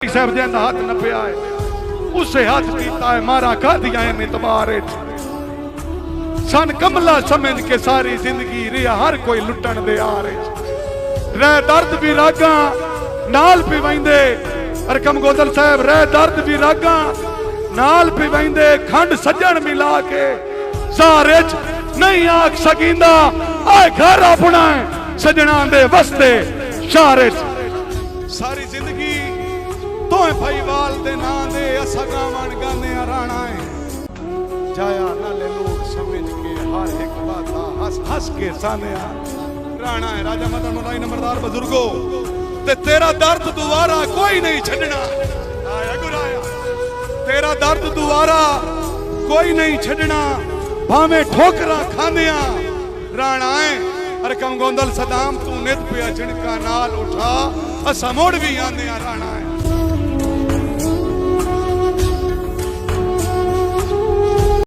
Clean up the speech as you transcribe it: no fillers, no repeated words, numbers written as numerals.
साहब जी हाथ नपया है, उसे हाथ पीता है मारा खा दिया है मितबार सन कमला समझ के सारी जिंदगी रिया हर कोई लुटन दे आ रहे दर्द भी रागा नाल पिवाइंदे अरकम गोदल साहब रह दर्द भी रागा नाल पिवाइंदे खंड सज्जन मिला के सारे नहीं आख सकींदा आए घर अपना सजना दे वस्ते शारे सारी जिंदगी तो भाई वाल दे ना दे असा गावन गाने राणा है जाया नाले लोग समझ के हर एक बात हंस हंस के साने राणा है राजा मदन मोलाई नंबरदार बुजुर्गो ते तेरा दर्द दोबारा कोई नहीं छड़ना आया गुराया तेरा दर्द दोबारा कोई नहीं छड़ना भावे ठोकरा खाने राणा है अरे कम गोंदल सदाम तू नित पे झिणका नाल उठा असा मोड़ भी आने राणा है